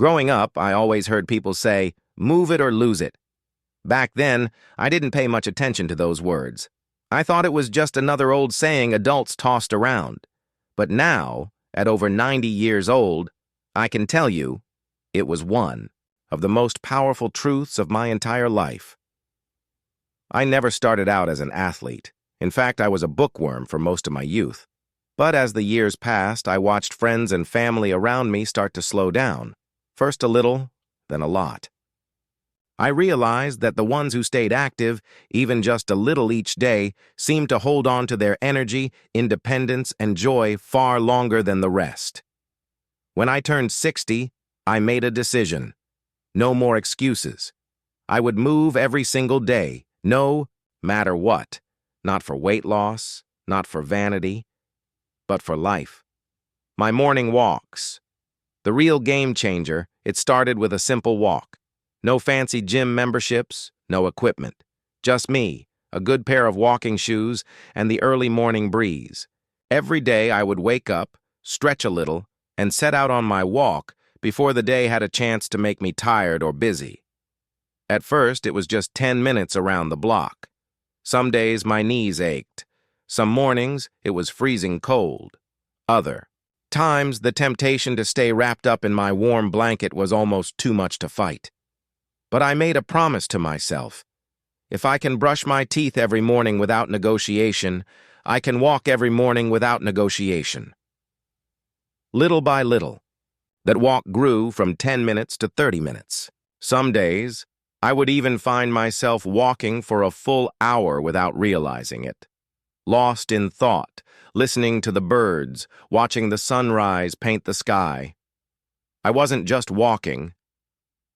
Growing up, I always heard people say, "Move it or lose it." Back then, I didn't pay much attention to those words. I thought it was just another old saying adults tossed around. But now, at over 90 years old, I can tell you, it was one of the most powerful truths of my entire life. I never started out as an athlete. In fact, I was a bookworm for most of my youth. But as the years passed, I watched friends and family around me start to slow down. First a little, then a lot. I realized that the ones who stayed active, even just a little each day, seemed to hold on to their energy, independence, and joy far longer than the rest. When I turned 60, I made a decision. No more excuses. I would move every single day, no matter what. Not for weight loss, not for vanity, but for life. My morning walks. The real game changer, it started with a simple walk. No fancy gym memberships, no equipment. Just me, a good pair of walking shoes, and the early morning breeze. Every day I would wake up, stretch a little, and set out on my walk before the day had a chance to make me tired or busy. At first, it was just 10 minutes around the block. Some days my knees ached. Some mornings, it was freezing cold. Other times, the temptation to stay wrapped up in my warm blanket was almost too much to fight. But I made a promise to myself. If I can brush my teeth every morning without negotiation, I can walk every morning without negotiation. Little by little, that walk grew from 10 minutes to 30 minutes. Some days, I would even find myself walking for a full hour without realizing it. Lost in thought, listening to the birds, watching the sunrise paint the sky. I wasn't just walking.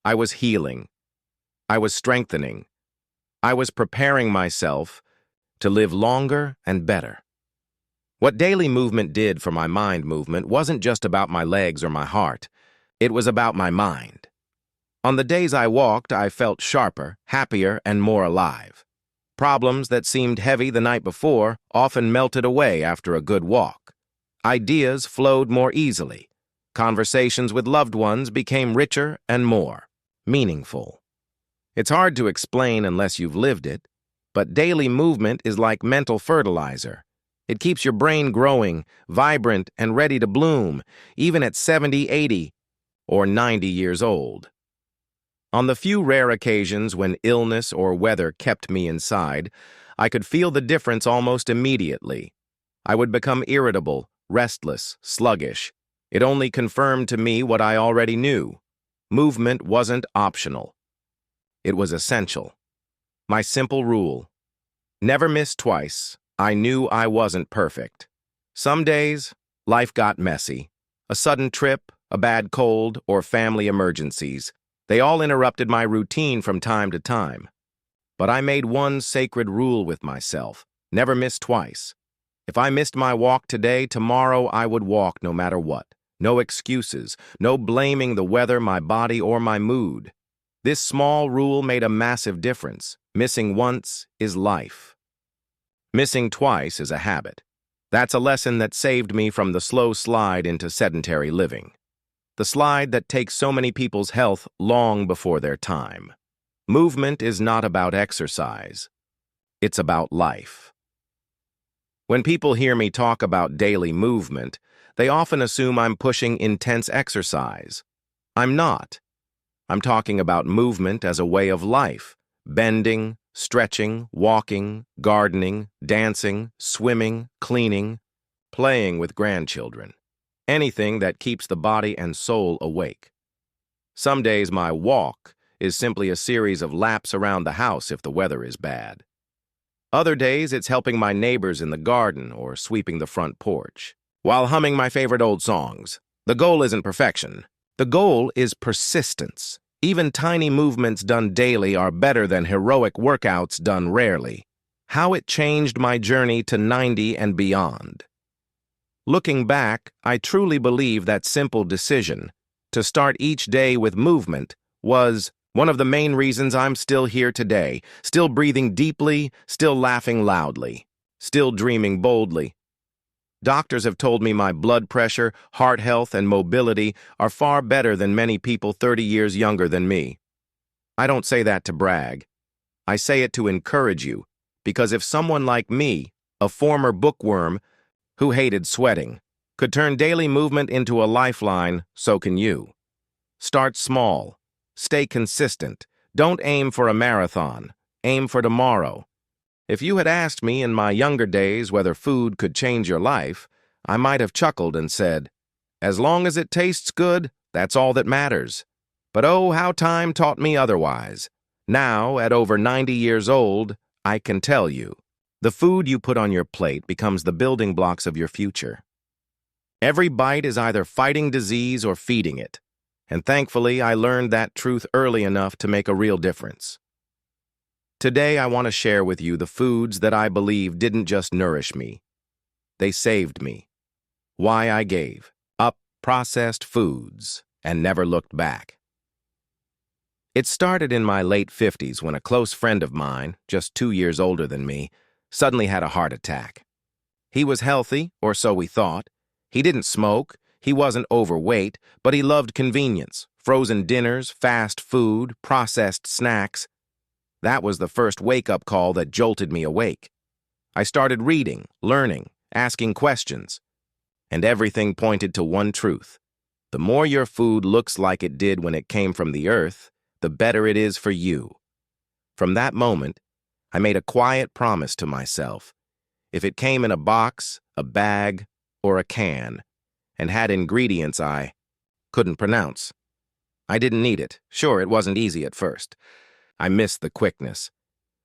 I was healing. I was strengthening. I was preparing myself to live longer and better. What daily movement did for my mind movement wasn't just about my legs or my heart. It was about my mind. On the days I walked, I felt sharper, happier, and more alive. Problems that seemed heavy the night before often melted away after a good walk. Ideas flowed more easily. Conversations with loved ones became richer and more meaningful. It's hard to explain unless you've lived it, but daily movement is like mental fertilizer. It keeps your brain growing, vibrant, and ready to bloom, even at 70, 80, or 90 years old. On the few rare occasions when illness or weather kept me inside, I could feel the difference almost immediately. I would become irritable, restless, sluggish. It only confirmed to me what I already knew. Movement wasn't optional. It was essential. My simple rule: never miss twice. I knew I wasn't perfect. Some days, life got messy. A sudden trip, a bad cold, or family emergencies. They all interrupted my routine from time to time. But I made one sacred rule with myself: never miss twice. If I missed my walk today, tomorrow I would walk no matter what. No excuses, no blaming the weather, my body, or my mood. This small rule made a massive difference. Missing once is life. Missing twice is a habit. That's a lesson that saved me from the slow slide into sedentary living. The slide that takes so many people's health long before their time. Movement is not about exercise. It's about life. When people hear me talk about daily movement, they often assume I'm pushing intense exercise. I'm not. I'm talking about movement as a way of life. Bending, stretching, walking, gardening, dancing, swimming, cleaning, playing with grandchildren. Anything that keeps the body and soul awake. Some days my walk is simply a series of laps around the house if the weather is bad. Other days it's helping my neighbors in the garden or sweeping the front porch, while humming my favorite old songs. The goal isn't perfection. The goal is persistence. Even tiny movements done daily are better than heroic workouts done rarely. How it changed my journey to 90 and beyond. Looking back, I truly believe that simple decision, to start each day with movement, was one of the main reasons I'm still here today, still breathing deeply, still laughing loudly, still dreaming boldly. Doctors have told me my blood pressure, heart health, and mobility are far better than many people 30 years younger than me. I don't say that to brag. I say it to encourage you, because if someone like me, a former bookworm who hated sweating, could turn daily movement into a lifeline, so can you. Start small. Stay consistent. Don't aim for a marathon. Aim for tomorrow. If you had asked me in my younger days whether food could change your life, I might have chuckled and said, as long as it tastes good, that's all that matters. But oh, how time taught me otherwise. Now, at over 90 years old, I can tell you, the food you put on your plate becomes the building blocks of your future. Every bite is either fighting disease or feeding it, and thankfully I learned that truth early enough to make a real difference. Today I want to share with you the foods that I believe didn't just nourish me. They saved me. Why I gave up processed foods and never looked back. It started in my late 50s when a close friend of mine, just 2 years older than me, suddenly had a heart attack. He was healthy, or so we thought. He didn't smoke, he wasn't overweight, but he loved convenience, frozen dinners, fast food, processed snacks. That was the first wake-up call that jolted me awake. I started reading, learning, asking questions, and everything pointed to one truth. The more your food looks like it did when it came from the earth, the better it is for you. From that moment, I made a quiet promise to myself. If it came in a box, a bag, or a can, and had ingredients I couldn't pronounce, I didn't need it. Sure, it wasn't easy at first. I missed the quickness,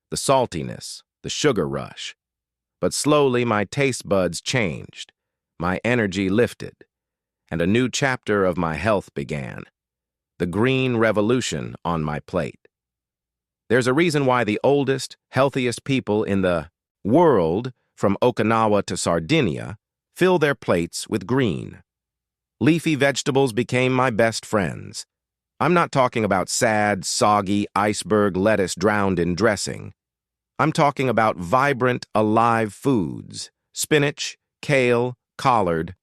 the saltiness, the sugar rush. But slowly my taste buds changed, my energy lifted, and a new chapter of my health began. The green revolution on my plate. There's a reason why the oldest, healthiest people in the world, from Okinawa to Sardinia, fill their plates with green. Leafy vegetables became my best friends. I'm not talking about sad, soggy iceberg lettuce drowned in dressing. I'm talking about vibrant, alive foods: spinach, kale, collard,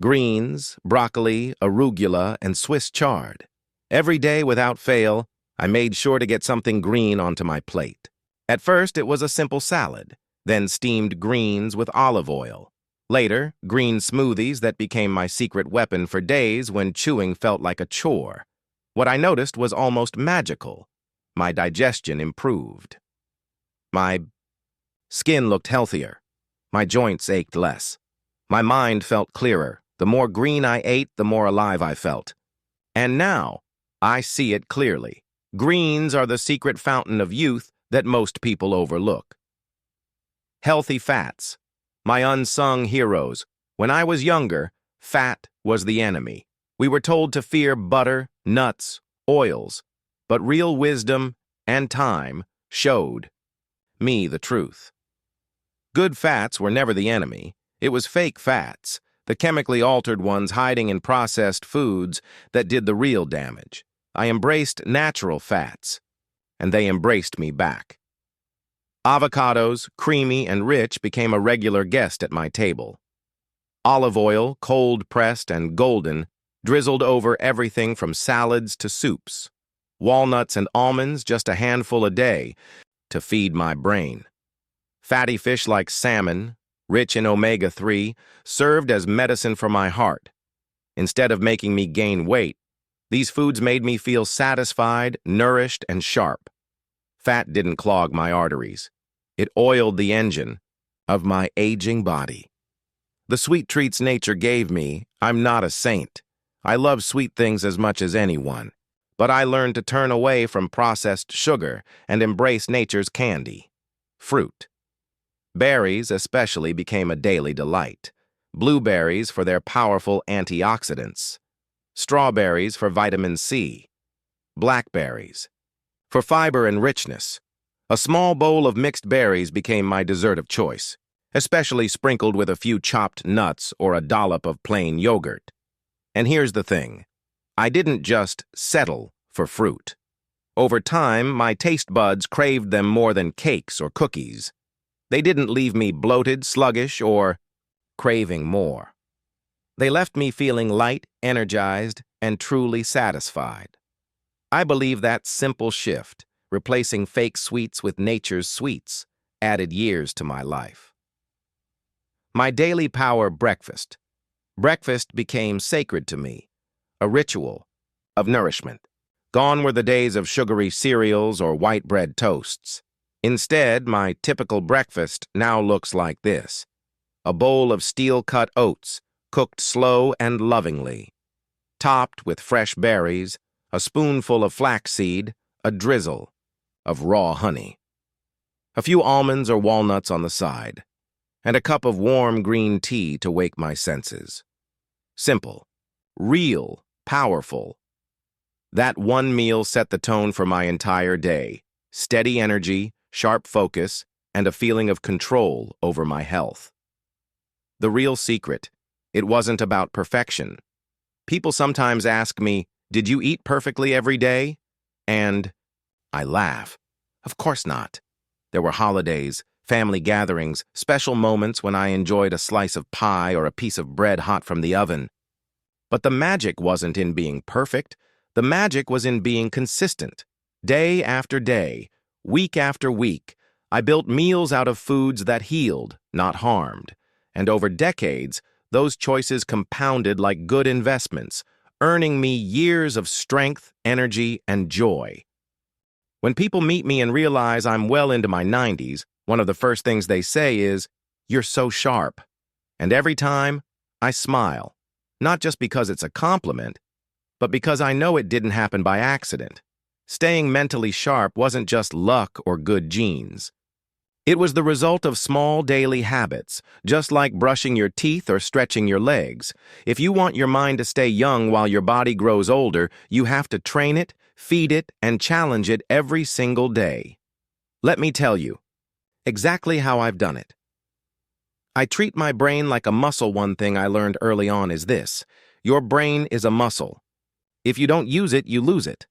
greens, broccoli, arugula, and Swiss chard. Every day, without fail, I made sure to get something green onto my plate. At first, it was a simple salad, then steamed greens with olive oil. Later, green smoothies that became my secret weapon for days when chewing felt like a chore. What I noticed was almost magical. My digestion improved. My skin looked healthier. My joints ached less. My mind felt clearer. The more green I ate, the more alive I felt. And now, I see it clearly. Greens are the secret fountain of youth that most people overlook. Healthy fats. My unsung heroes. When I was younger, fat was the enemy. We were told to fear butter, nuts, oils, but real wisdom and time showed me the truth. Good fats were never the enemy. It was fake fats, the chemically altered ones hiding in processed foods, that did the real damage. I embraced natural fats, and they embraced me back. Avocados, creamy and rich, became a regular guest at my table. Olive oil, cold-pressed and golden, drizzled over everything from salads to soups. Walnuts and almonds, just a handful a day, to feed my brain. Fatty fish like salmon, rich in omega-3, served as medicine for my heart. Instead of making me gain weight, these foods made me feel satisfied, nourished, and sharp. Fat didn't clog my arteries. It oiled the engine of my aging body. The sweet treats nature gave me, I'm not a saint. I love sweet things as much as anyone. But I learned to turn away from processed sugar and embrace nature's candy. Fruit. Berries especially became a daily delight. Blueberries for their powerful antioxidants. Strawberries for vitamin C. Blackberries for fiber and richness. A small bowl of mixed berries became my dessert of choice, especially sprinkled with a few chopped nuts or a dollop of plain yogurt. And here's the thing. I didn't just settle for fruit. Over time, my taste buds craved them more than cakes or cookies. They didn't leave me bloated, sluggish, or craving more. They left me feeling light, energized, and truly satisfied. I believe that simple shift, replacing fake sweets with nature's sweets, added years to my life. My daily power breakfast. Breakfast became sacred to me, a ritual of nourishment. Gone were the days of sugary cereals or white bread toasts. Instead, my typical breakfast now looks like this: a bowl of steel-cut oats, cooked slow and lovingly, topped with fresh berries, a spoonful of flaxseed, a drizzle of raw honey, a few almonds or walnuts on the side, and a cup of warm green tea to wake my senses. Simple, real, powerful. That one meal set the tone for my entire day: steady energy, sharp focus, and a feeling of control over my health. The real secret: it wasn't about perfection. People sometimes ask me, "Did you eat perfectly every day?" And I laugh. Of course not. There were holidays, family gatherings, special moments when I enjoyed a slice of pie or a piece of bread hot from the oven. But the magic wasn't in being perfect. The magic was in being consistent. Day after day, week after week, I built meals out of foods that healed, not harmed. And over decades, those choices compounded like good investments, earning me years of strength, energy, and joy. When people meet me and realize I'm well into my 90s, one of the first things they say is, "You're so sharp." And every time, I smile, not just because it's a compliment, but because I know it didn't happen by accident. Staying mentally sharp wasn't just luck or good genes. It was the result of small daily habits, just like brushing your teeth or stretching your legs. If you want your mind to stay young while your body grows older, you have to train it, feed it, and challenge it every single day. Let me tell you exactly how I've done it. I treat my brain like a muscle. One thing I learned early on is this: your brain is a muscle. If you don't use it, you lose it.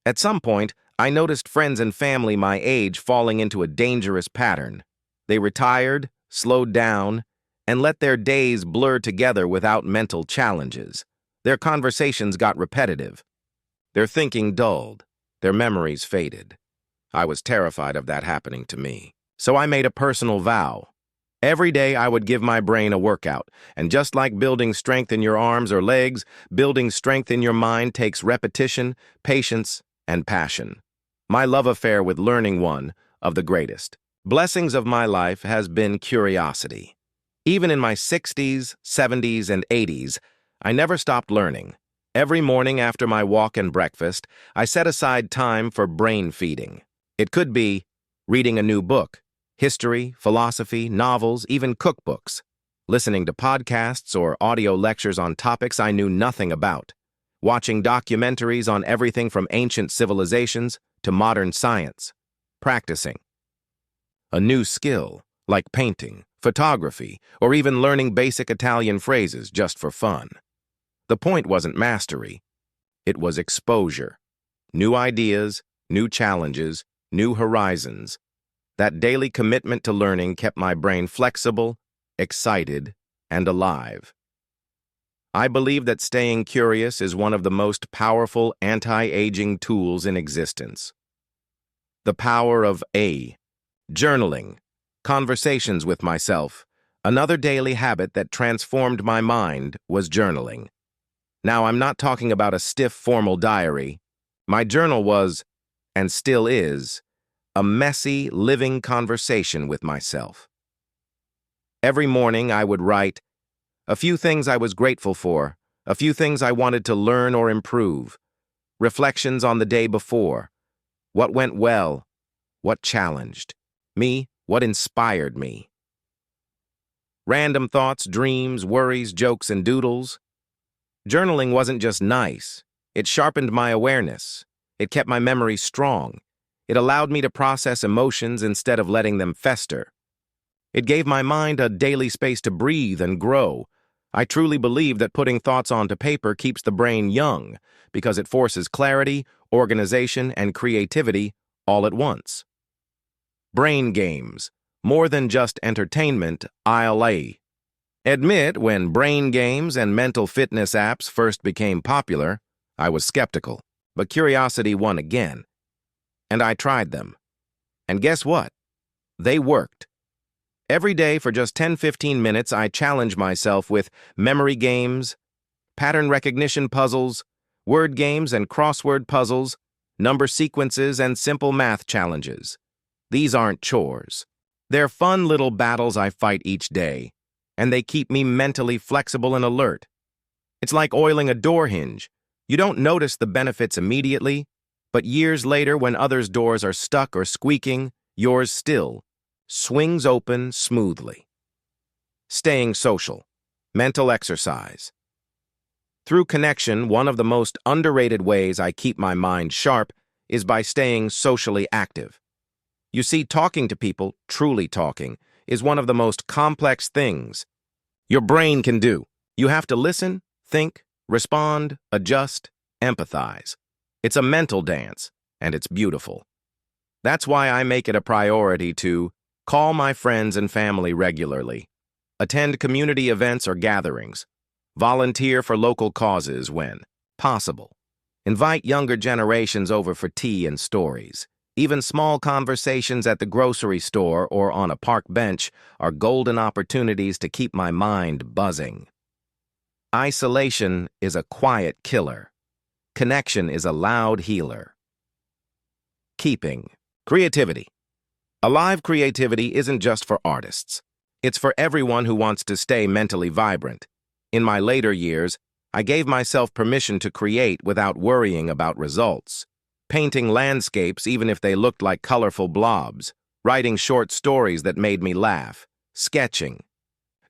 At some point, I noticed friends and family my age falling into a dangerous pattern. They retired, slowed down, and let their days blur together without mental challenges. Their conversations got repetitive. Their thinking dulled. Their memories faded. I was terrified of that happening to me. So I made a personal vow. Every day I would give my brain a workout, and just like building strength in your arms or legs, building strength in your mind takes repetition, patience, and passion. My love affair with learning, one of the greatest blessings of my life, has been curiosity. Even in my 60s, 70s, and 80s, I never stopped learning. Every morning after my walk and breakfast, I set aside time for brain feeding. It could be reading a new book, history, philosophy, novels, even cookbooks, listening to podcasts or audio lectures on topics I knew nothing about, watching documentaries on everything from ancient civilizations to modern science, practicing a new skill like painting, photography, or even learning basic Italian phrases just for fun. The point wasn't mastery, it was exposure. New ideas, new challenges, new horizons. That daily commitment to learning kept my brain flexible, excited, and alive. I believe that staying curious is one of the most powerful anti-aging tools in existence. The power of journaling, conversations with myself. Another daily habit that transformed my mind was journaling. Now, I'm not talking about a stiff, formal diary. My journal was, and still is, a messy, living conversation with myself. Every morning I would write a few things I was grateful for, a few things I wanted to learn or improve, reflections on the day before, what went well, what challenged me, what inspired me. Random thoughts, dreams, worries, jokes, and doodles. Journaling wasn't just nice. It sharpened my awareness. It kept my memory strong. It allowed me to process emotions instead of letting them fester. It gave my mind a daily space to breathe and grow. I truly believe that putting thoughts onto paper keeps the brain young because it forces clarity, organization, and creativity all at once. Brain games, more than just entertainment, Admit, when brain games and mental fitness apps first became popular, I was skeptical, but curiosity won again. And I tried them. And guess what? They worked. Every day for just 10-15 minutes, I challenge myself with memory games, pattern recognition puzzles, word games and crossword puzzles, number sequences, and simple math challenges. These aren't chores. They're fun little battles I fight each day, and they keep me mentally flexible and alert. It's like oiling a door hinge. You don't notice the benefits immediately, but years later, when others' doors are stuck or squeaking, yours still swings open smoothly. Staying social. Mental exercise. Through connection, one of the most underrated ways I keep my mind sharp is by staying socially active. You see, talking to people, truly talking, is one of the most complex things your brain can do. You have to listen, think, respond, adjust, empathize. It's a mental dance, and it's beautiful. That's why I make it a priority to call my friends and family regularly, attend community events or gatherings, volunteer for local causes when possible, invite younger generations over for tea and stories. Even small conversations at the grocery store or on a park bench are golden opportunities to keep my mind buzzing. Isolation is a quiet killer. Connection is a loud healer. Keeping. Creativity. Alive creativity isn't just for artists. It's for everyone who wants to stay mentally vibrant. In my later years, I gave myself permission to create without worrying about results. Painting landscapes even if they looked like colorful blobs, writing short stories that made me laugh, sketching,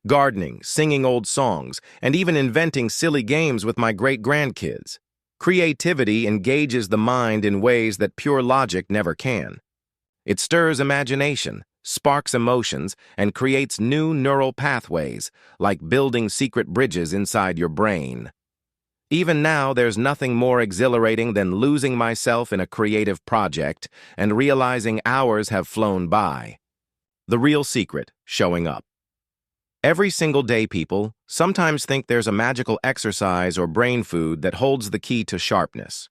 gardening, singing old songs, and even inventing silly games with my great-grandkids. Creativity engages the mind in ways that pure logic never can. It stirs imagination, sparks emotions, and creates new neural pathways, like building secret bridges inside your brain. Even now, there's nothing more exhilarating than losing myself in a creative project and realizing hours have flown by. The real secret, showing up. Every single day, people sometimes think there's a magical exercise or brain food that holds the key to sharpness.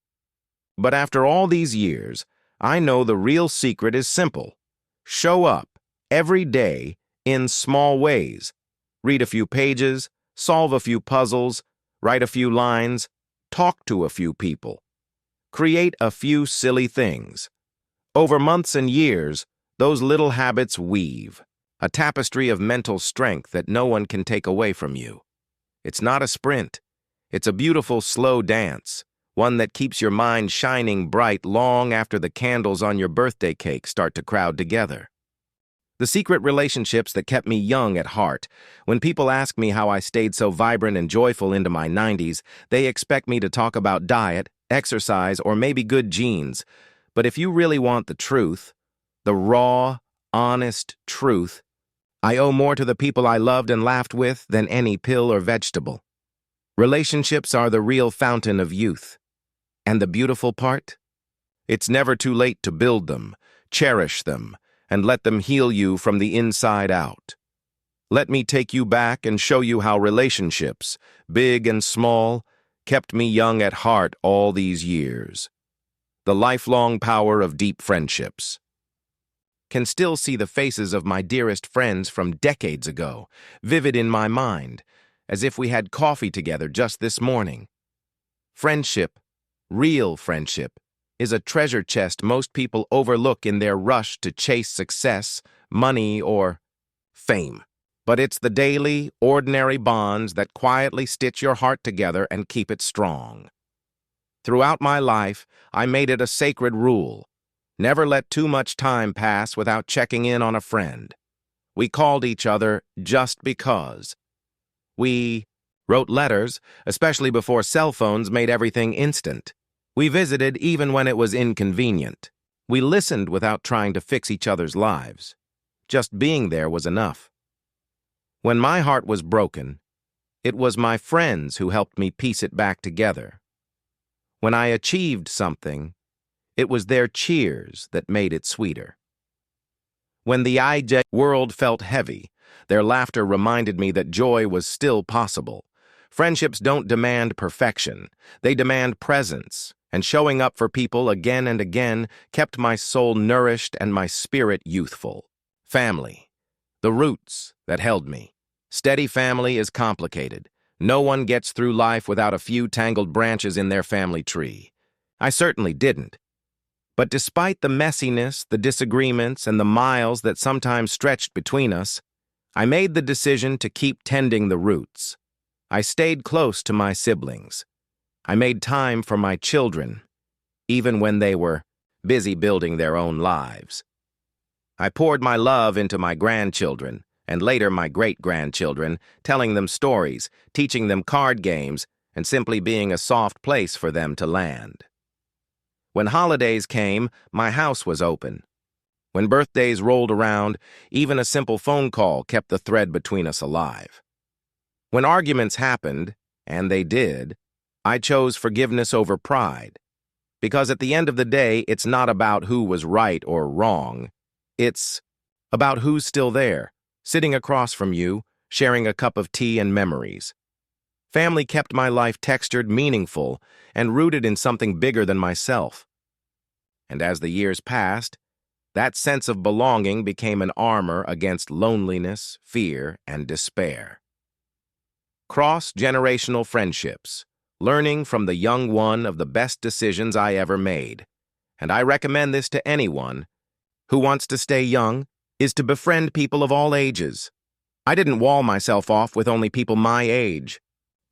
But after all these years, I know the real secret is simple. Show up every day in small ways. Read a few pages, solve a few puzzles, write a few lines, talk to a few people. Create a few silly things. Over months and years, those little habits weave, a tapestry of mental strength that no one can take away from you. It's not a sprint. It's a beautiful, slow dance, one that keeps your mind shining bright long after the candles on your birthday cake start to crowd together. The secret relationships that kept me young at heart. When people ask me how I stayed so vibrant and joyful into my 90s, they expect me to talk about diet, exercise, or maybe good genes. But if you really want the truth, the raw, honest truth, I owe more to the people I loved and laughed with than any pill or vegetable. Relationships are the real fountain of youth. And the beautiful part? It's never too late to build them, cherish them, and let them heal you from the inside out. Let me take you back and show you how relationships, big and small, kept me young at heart all these years. The lifelong power of deep friendships. Can still see the faces of my dearest friends from decades ago, vivid in my mind, as if we had coffee together just this morning. Friendship, real friendship, is a treasure chest most people overlook in their rush to chase success, money, or fame. But it's the daily, ordinary bonds that quietly stitch your heart together and keep it strong. Throughout my life, I made it a sacred rule. Never let too much time pass without checking in on a friend. We called each other just because. We wrote letters, especially before cell phones made everything instant. We visited even when it was inconvenient. We listened without trying to fix each other's lives. Just being there was enough. When my heart was broken, it was my friends who helped me piece it back together. When I achieved something, it was their cheers that made it sweeter. When the world felt heavy, Their laughter reminded me that joy was still possible. Friendships don't demand perfection. They demand presence, and showing up for people again and again kept my soul nourished and my spirit youthful. Family. The roots that held me. Steady family is complicated. No one gets through life without a few tangled branches in their family tree. I certainly didn't. But despite the messiness, the disagreements, and the miles that sometimes stretched between us, I made the decision to keep tending the roots. I stayed close to my siblings. I made time for my children, even when they were busy building their own lives. I poured my love into my grandchildren, and later my great-grandchildren, telling them stories, teaching them card games, and simply being a soft place for them to land. When holidays came, my house was open. When birthdays rolled around, even a simple phone call kept the thread between us alive. When arguments happened, and they did, I chose forgiveness over pride. Because at the end of the day, it's not about who was right or wrong. It's about who's still there, sitting across from you, sharing a cup of tea and memories. Family kept my life textured, meaningful, and rooted in something bigger than myself. And as the years passed, that sense of belonging became an armor against loneliness, fear, and despair. Cross-generational friendships, learning from the young one of the best decisions I ever made. And I recommend this to anyone who wants to stay young, is to befriend people of all ages. I didn't wall myself off with only people my age.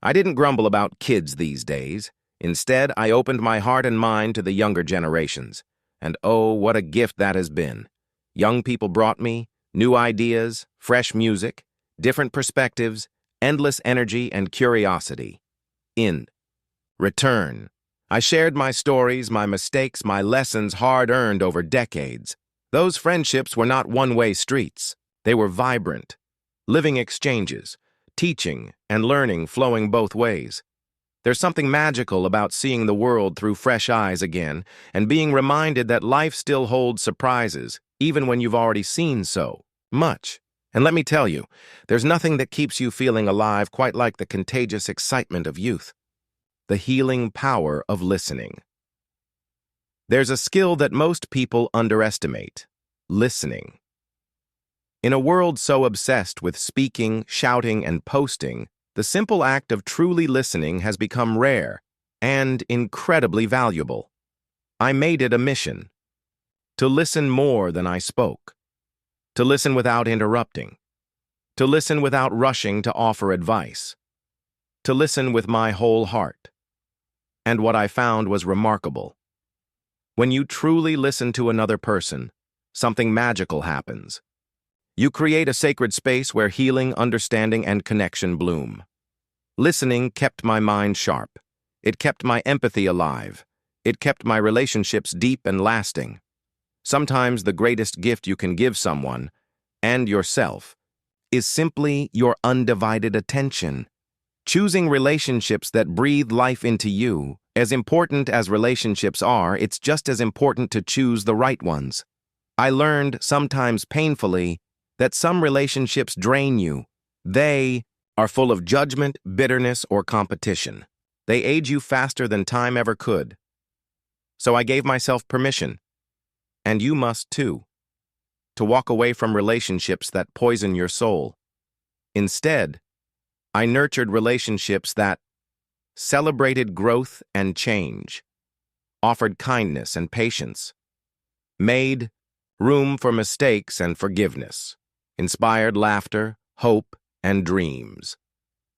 I didn't grumble about kids these days. Instead, I opened my heart and mind to the younger generations. And oh, what a gift that has been. Young people brought me new ideas, fresh music, different perspectives, endless energy and curiosity. In return, I shared my stories, my mistakes, my lessons hard-earned over decades. Those friendships were not one-way streets. They were vibrant, living exchanges, teaching and learning flowing both ways. There's something magical about seeing the world through fresh eyes again and being reminded that life still holds surprises, even when you've already seen so much. And let me tell you, there's nothing that keeps you feeling alive quite like the contagious excitement of youth. The healing power of listening. There's a skill that most people underestimate: listening. In a world so obsessed with speaking, shouting, and posting, the simple act of truly listening has become rare and incredibly valuable. I made it a mission to listen more than I spoke, to listen without interrupting, to listen without rushing to offer advice, to listen with my whole heart. And what I found was remarkable. When you truly listen to another person, something magical happens. You create a sacred space where healing, understanding, and connection bloom. Listening kept my mind sharp. It kept my empathy alive. It kept my relationships deep and lasting. Sometimes the greatest gift you can give someone, and yourself, is simply your undivided attention. Choosing relationships that breathe life into you, as important as relationships are, it's just as important to choose the right ones. I learned, sometimes painfully, that some relationships drain you. They are full of judgment, bitterness, or competition. They age you faster than time ever could. So I gave myself permission, and you must too, to walk away from relationships that poison your soul. Instead, I nurtured relationships that celebrated growth and change, offered kindness and patience, made room for mistakes and forgiveness, inspired laughter, hope, and dreams.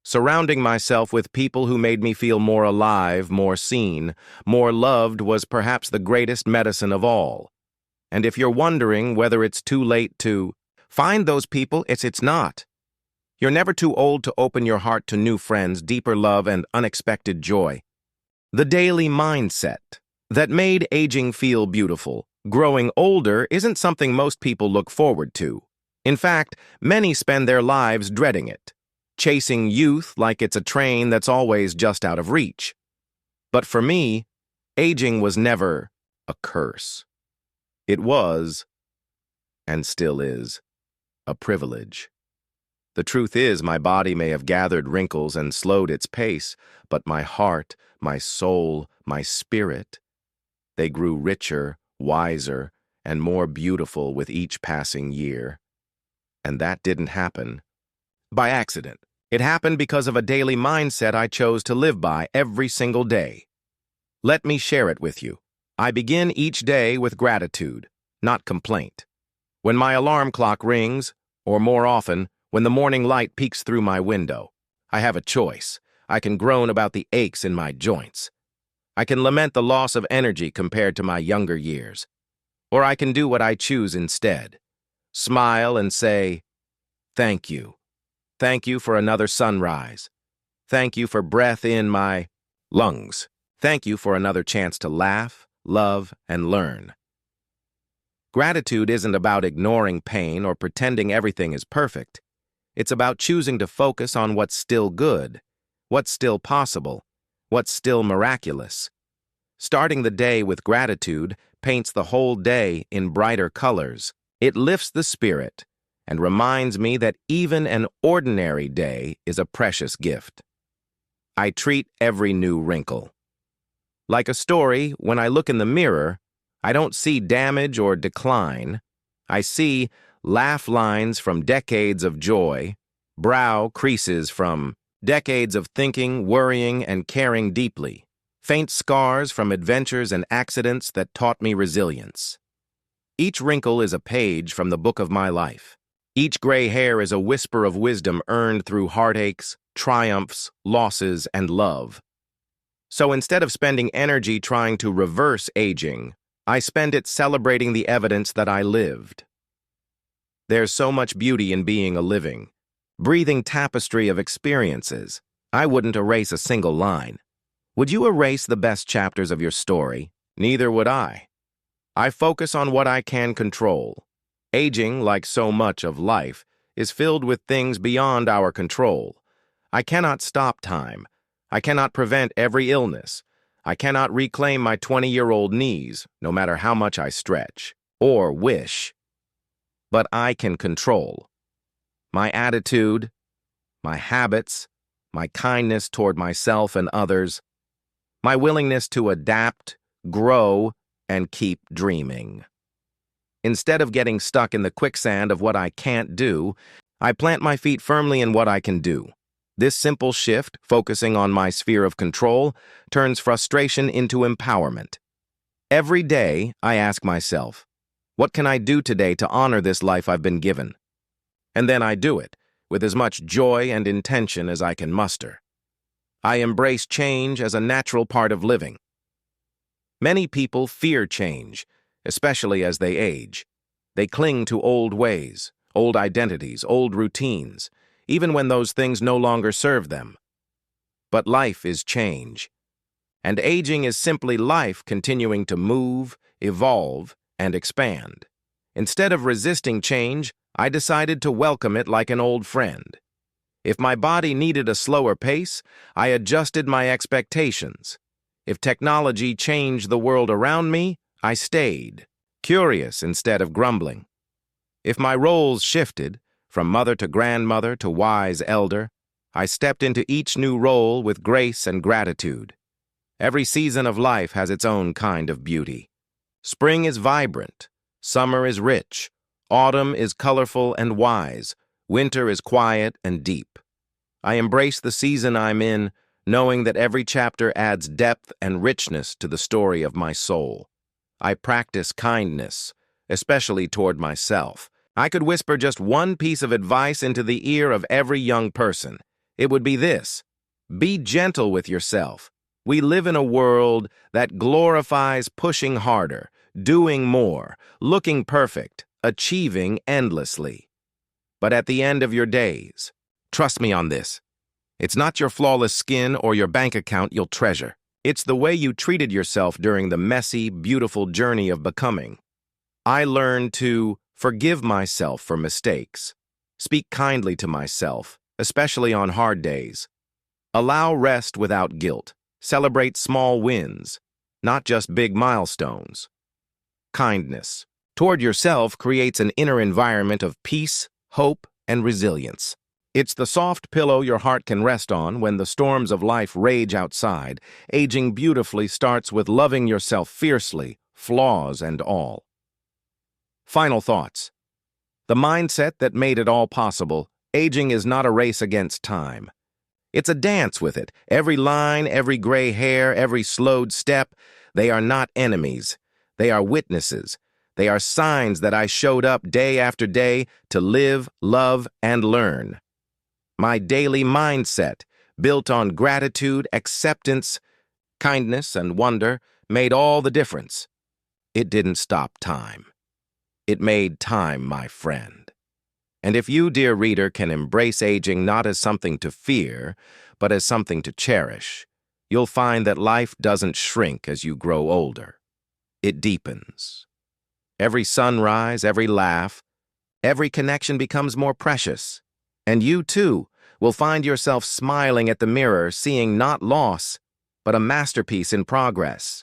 Surrounding myself with people who made me feel more alive, more seen, more loved was perhaps the greatest medicine of all. And if you're wondering whether it's too late to find those people, it's not. You're never too old to open your heart to new friends, deeper love, and unexpected joy. The daily mindset that made aging feel beautiful, growing older, isn't something most people look forward to. In fact, many spend their lives dreading it, chasing youth like it's a train that's always just out of reach. But for me, aging was never a curse. It was, and still is, a privilege. The truth is, my body may have gathered wrinkles and slowed its pace, but my heart, my soul, my spirit, they grew richer, wiser, and more beautiful with each passing year. And that didn't happen by accident. It happened because of a daily mindset I chose to live by every single day. Let me share it with you. I begin each day with gratitude, not complaint. When my alarm clock rings, or more often, when the morning light peeks through my window, I have a choice. I can groan about the aches in my joints. I can lament the loss of energy compared to my younger years. Or I can do what I choose instead. Smile and say, "Thank you. Thank you for another sunrise. Thank you for breath in my lungs. Thank you for another chance to laugh, love, and learn." Gratitude isn't about ignoring pain or pretending everything is perfect. It's about choosing to focus on what's still good, what's still possible, what's still miraculous. Starting the day with gratitude paints the whole day in brighter colors. It lifts the spirit and reminds me that even an ordinary day is a precious gift. I treat every new wrinkle like a story. When I look in the mirror, I don't see damage or decline. I see laugh lines from decades of joy, brow creases from decades of thinking, worrying, and caring deeply, faint scars from adventures and accidents that taught me resilience. Each wrinkle is a page from the book of my life. Each gray hair is a whisper of wisdom earned through heartaches, triumphs, losses, and love. So instead of spending energy trying to reverse aging, I spend it celebrating the evidence that I lived. There's so much beauty in being a living, breathing tapestry of experiences. I wouldn't erase a single line. Would you erase the best chapters of your story? Neither would I. I focus on what I can control. Aging, like so much of life, is filled with things beyond our control. I cannot stop time. I cannot prevent every illness. I cannot reclaim my 20-year-old knees, no matter how much I stretch or wish. But I can control my attitude, my habits, my kindness toward myself and others, my willingness to adapt, grow, and keep dreaming. Instead of getting stuck in the quicksand of what I can't do, I plant my feet firmly in what I can do. This simple shift, focusing on my sphere of control, turns frustration into empowerment. Every day, I ask myself, what can I do today to honor this life I've been given? And then I do it, with as much joy and intention as I can muster. I embrace change as a natural part of living. Many people fear change, especially as they age. They cling to old ways, old identities, old routines, even when those things no longer serve them. But life is change, and aging is simply life continuing to move, evolve, and expand. Instead of resisting change, I decided to welcome it like an old friend. If my body needed a slower pace, I adjusted my expectations. If technology changed the world around me, I stayed, curious instead of grumbling. If my roles shifted, from mother to grandmother to wise elder, I stepped into each new role with grace and gratitude. Every season of life has its own kind of beauty. Spring is vibrant, summer is rich, autumn is colorful and wise, winter is quiet and deep. I embrace the season I'm in, knowing that every chapter adds depth and richness to the story of my soul. I practice kindness, especially toward myself. I could whisper just one piece of advice into the ear of every young person. It would be this: be gentle with yourself. We live in a world that glorifies pushing harder, doing more, looking perfect, achieving endlessly. But at the end of your days, trust me on this, it's not your flawless skin or your bank account you'll treasure. It's the way you treated yourself during the messy, beautiful journey of becoming. I learned to forgive myself for mistakes, speak kindly to myself, especially on hard days, allow rest without guilt, celebrate small wins, not just big milestones. Kindness toward yourself creates an inner environment of peace, hope, and resilience. It's the soft pillow your heart can rest on when the storms of life rage outside. Aging beautifully starts with loving yourself fiercely, flaws and all. Final thoughts. The mindset that made it all possible. Aging is not a race against time. It's a dance with it. Every line, every gray hair, every slowed step, they are not enemies. They are witnesses. They are signs that I showed up day after day to live, love, and learn. My daily mindset, built on gratitude, acceptance, kindness, and wonder, made all the difference. It didn't stop time. It made time my friend. And if you, dear reader, can embrace aging not as something to fear, but as something to cherish, you'll find that life doesn't shrink as you grow older. It deepens. Every sunrise, every laugh, every connection becomes more precious. And you, too, will find yourself smiling at the mirror, seeing not loss, but a masterpiece in progress.